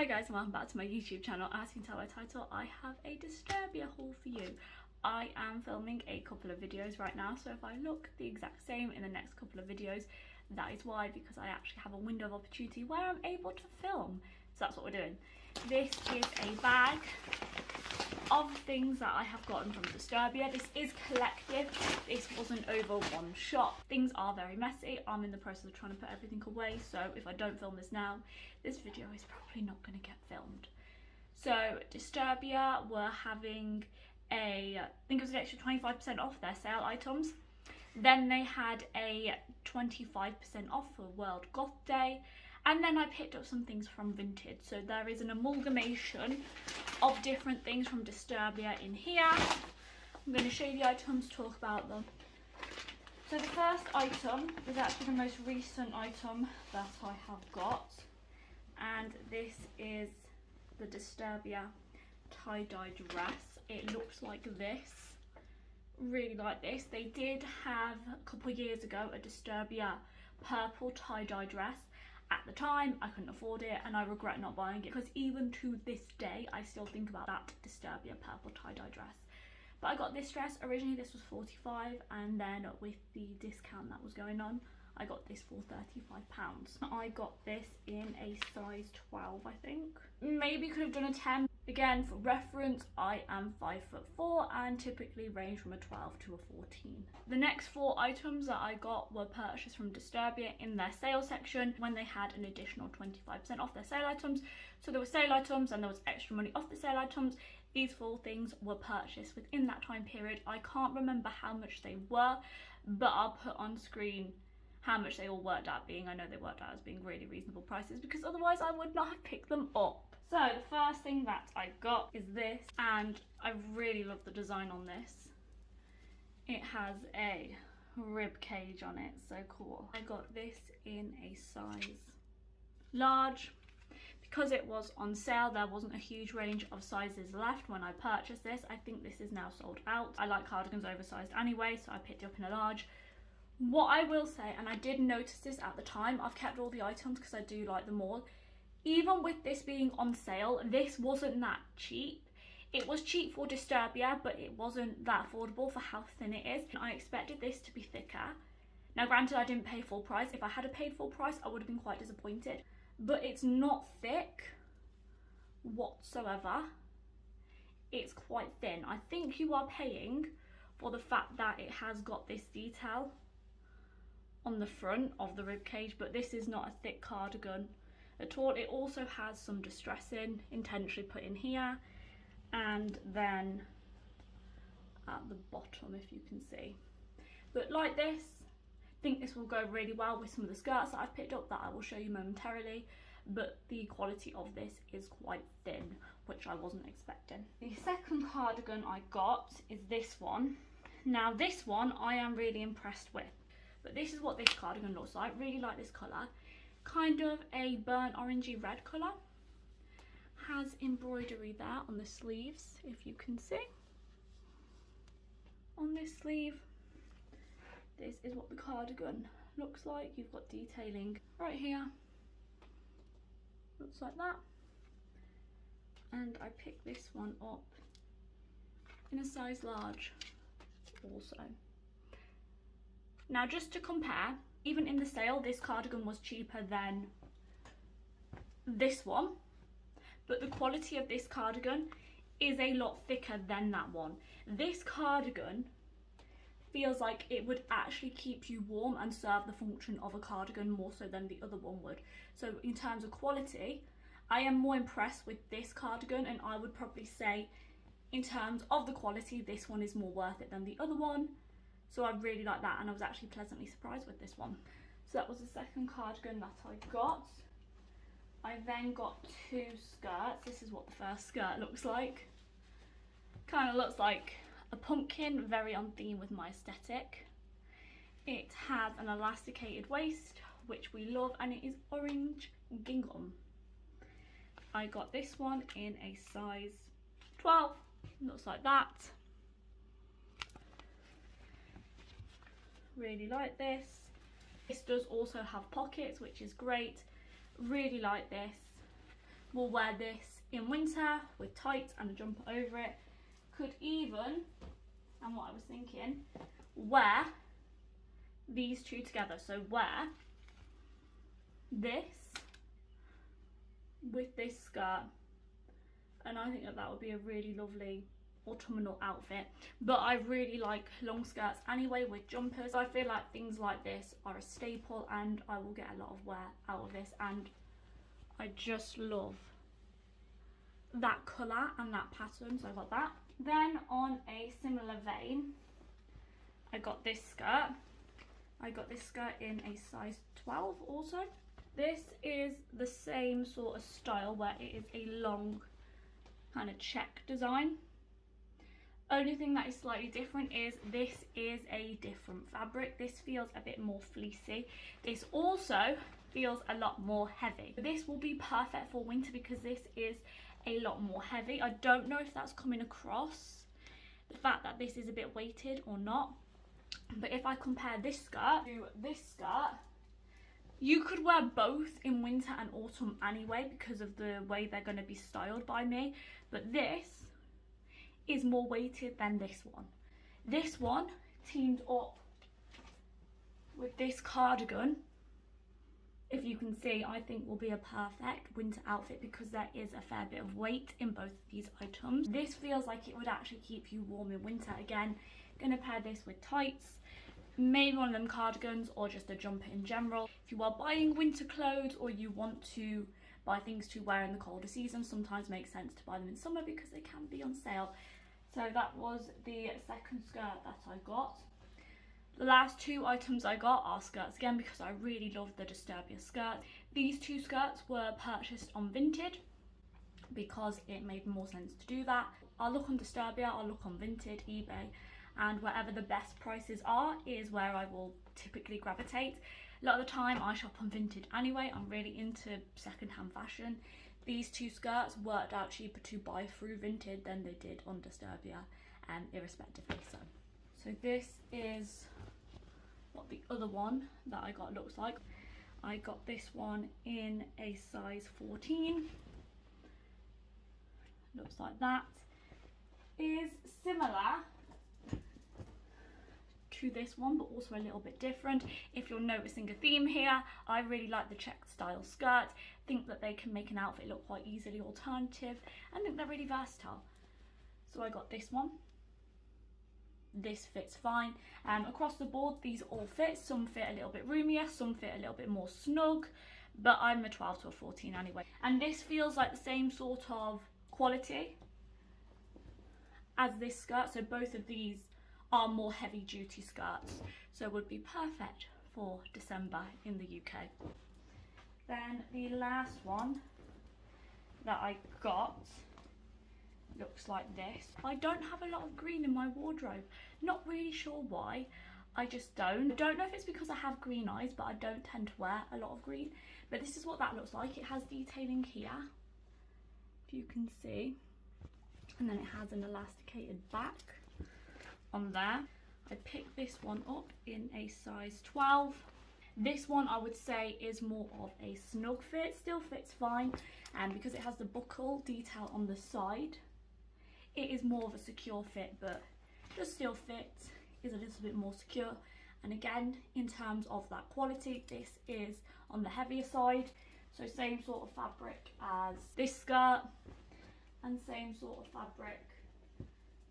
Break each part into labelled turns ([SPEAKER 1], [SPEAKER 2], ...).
[SPEAKER 1] Hi guys and welcome back to my YouTube channel. As you can tell by title, I have a Disturbia haul for you. I am filming a couple of videos right now, so if I look the exact same in the next couple of videos, that is why, because I actually have a window of opportunity where I'm able to film. So that's what we're doing. This is a bag of things that I have gotten from Disturbia. This is collective. This wasn't over one shot. Things are very messy. I'm in the process of trying to put everything away, so if I don't film this now, this video is probably not going to get filmed. So Disturbia were having I think it was an extra 25% off their sale items. Then they had a 25% off for World Goth Day. And then I picked up some things from Vinted. So there is an amalgamation of different things from Disturbia in here. I'm going to show you the items, talk about them. So the first item is actually the most recent item that I have got. And this is the Disturbia tie-dye dress. It looks like this. Really like this. They did have a couple of years ago a Disturbia purple tie-dye dress. At the time I couldn't afford it and I regret not buying it, because even to this day I still think about that Disturbia purple tie-dye dress. But I got this dress. Originally this was £45, and then with the discount that was going on I got this for £35. I got this in a size 12, I think. Maybe could have done a 10. Again, for reference, I am 5'4" and typically range from a 12 to a 14. The next 4 items that I got were purchased from Disturbia in their sale section when they had an additional 25% off their sale items. So there were sale items and there was extra money off the sale items. These 4 things were purchased within that time period. I can't remember how much they were, but I'll put on screen how much they all worked out being. I know they worked out as being really reasonable prices, because otherwise I would not have picked them up. So the first thing that I got is this, and I really love the design on this. It has a rib cage on it, so cool. I got this in a size large. Because it was on sale, there wasn't a huge range of sizes left when I purchased this. I think this is now sold out. I like cardigans oversized anyway, so I picked it up in a large. What I will say, and I did notice this at the time, I've kept all the items because I do like them all. Even with this being on sale, this wasn't that cheap. It was cheap for Disturbia, but it wasn't that affordable for how thin it is. I expected this to be thicker. Now granted, I didn't pay full price. If I had paid full price, I would have been quite disappointed. But it's not thick whatsoever. It's quite thin. I think you are paying for the fact that it has got this detail on the front of the rib cage, but this is not a thick cardigan at all. It also has some distressing intentionally put in here, and then at the bottom, if you can see. But like this, I think this will go really well with some of the skirts that I've picked up that I will show you momentarily. But the quality of this is quite thin, which I wasn't expecting. The second cardigan I got is this one. Now this one I am really impressed with. But this is what this cardigan looks like. Really like this colour. Kind of a burnt orangey red colour. Has embroidery there on the sleeves, if you can see. On this sleeve, this is what the cardigan looks like. You've got detailing right here. Looks like that. And I picked this one up in a size large also. Now just to compare, even in the sale this cardigan was cheaper than this one, but the quality of this cardigan is a lot thicker than that one. This cardigan feels like it would actually keep you warm and serve the function of a cardigan more so than the other one would. So in terms of quality, I am more impressed with this cardigan, and I would probably say in terms of the quality, this one is more worth it than the other one. So I really like that, and I was actually pleasantly surprised with this one. So that was the second cardigan that I got. I then got 2 skirts. This is what the first skirt looks like. Kind of looks like a pumpkin, very on theme with my aesthetic. It has an elasticated waist, which we love, and it is orange gingham. I got this one in a size 12. Looks like that. Really like this. This does also have pockets, which is great. Really like this. will wear this in winter with tights and a jumper over it. Could even, and what I was thinking, wear these two together. So wear this with this skirt, and I think that that would be a really lovely autumnal outfit. But I really like long skirts anyway with jumpers. I feel like things like this are a staple and I will get a lot of wear out of this, and I just love that colour and that pattern, so I got that. Then on a similar vein, I got this skirt. I got this skirt in a size 12 also. This is the same sort of style where it is a long kind of check design. Only thing that is slightly different is this is a different fabric. This feels a bit more fleecy. This also feels a lot more heavy. This will be perfect for winter because this is a lot more heavy. I don't know if that's coming across, the fact that this is a bit weighted or not. But if I compare this skirt to this skirt, you could wear both in winter and autumn anyway because of the way they're going to be styled by me. But this is more weighted than this one. This one teamed up with this cardigan, if you can see, I think will be a perfect winter outfit because there is a fair bit of weight in both of these items. This feels like it would actually keep you warm in winter. Again, gonna pair this with tights, maybe one of them cardigans or just a jumper in general. If you are buying winter clothes or you want to buy things to wear in the colder season, sometimes makes sense to buy them in summer because they can be on sale. So that was the second skirt that I got. The last two items I got are skirts again because I really love the Disturbia skirt. These two skirts were purchased on Vinted because it made more sense to do that. I'll look on Disturbia, I'll look on Vinted, eBay, and wherever the best prices are is where I will typically gravitate. A lot of the time I shop on Vinted anyway. I'm really into second-hand fashion. These two skirts worked out cheaper to buy through Vinted than they did on Disturbia, irrespectively. So this is what the other one that I got looks like. I got this one in a size 14. Looks like that. Is similar to this one but also a little bit different. If you're noticing a theme here, I really like the checked style skirt. Think that they can make an outfit look quite easily alternative. I think they're really versatile. So I got this one. This fits fine. Across the board these all fit. Some fit a little bit roomier, some fit a little bit more snug, but I'm a 12 to a 14 anyway. And this feels like the same sort of quality as this skirt, so both of these are more heavy duty skirts, so would be perfect for December in the UK. Then the last one that I got looks like this. I don't have a lot of green in my wardrobe, not really sure why, I just don't. I don't know if it's because I have green eyes, but I don't tend to wear a lot of green. But this is what that looks like. It has detailing here, if you can see, and then it has an elasticated back on there. I picked this one up in a size 12. This one I would say is more of a snug fit, still fits fine, and because it has the buckle detail on the side, it is more of a secure fit, but does still fit, is a little bit more secure. And again, in terms of that quality, this is on the heavier side, so same sort of fabric as this skirt and same sort of fabric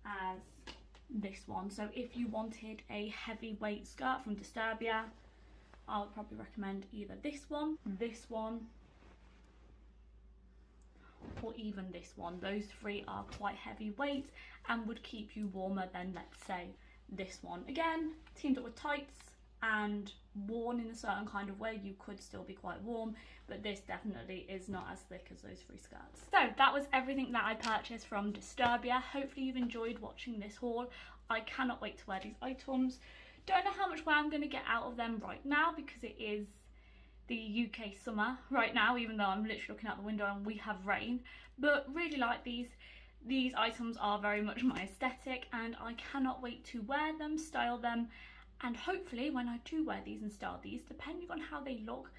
[SPEAKER 1] as this one. So if you wanted a heavyweight skirt from Disturbia, I would probably recommend either this one, or even this one. Those three are quite heavyweight and would keep you warmer than, let's say, this one. Again, teamed up with tights and worn in a certain kind of way, you could still be quite warm, but this definitely is not as thick as those three skirts. So that was everything that I purchased from Disturbia. Hopefully you've enjoyed watching this haul. I cannot wait to wear these items. Don't know how much wear I'm going to get out of them right now because it is the UK summer right now, even though I'm literally looking out the window and we have rain. But really like these. These items are very much my aesthetic and I cannot wait to wear them, style them, and hopefully when I do wear these and style these, depending on how they look,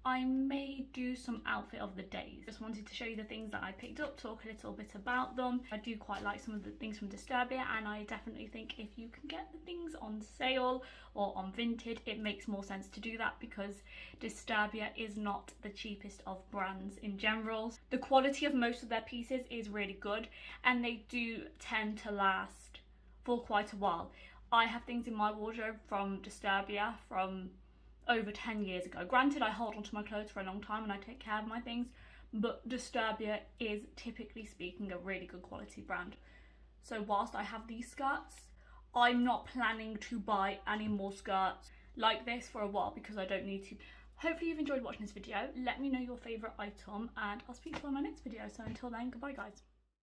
[SPEAKER 1] I may do some outfit of the days. Just wanted to show you the things that I picked up, talk a little bit about them. I do quite like some of the things from Disturbia, and I definitely think if you can get the things on sale or on Vinted, it makes more sense to do that, because Disturbia is not the cheapest of brands in general. The quality of most of their pieces is really good, and they do tend to last for quite a while. I have things in my wardrobe from Disturbia from over 10 years ago. Granted, I hold onto my clothes for a long time and I take care of my things, but Disturbia is, typically speaking, a really good quality brand. So whilst I have these skirts, I'm not planning to buy any more skirts like this for a while, because I don't need to. Hopefully you've enjoyed watching this video. Let me know your favourite item, and I'll speak to you on my next video. So until then, goodbye guys.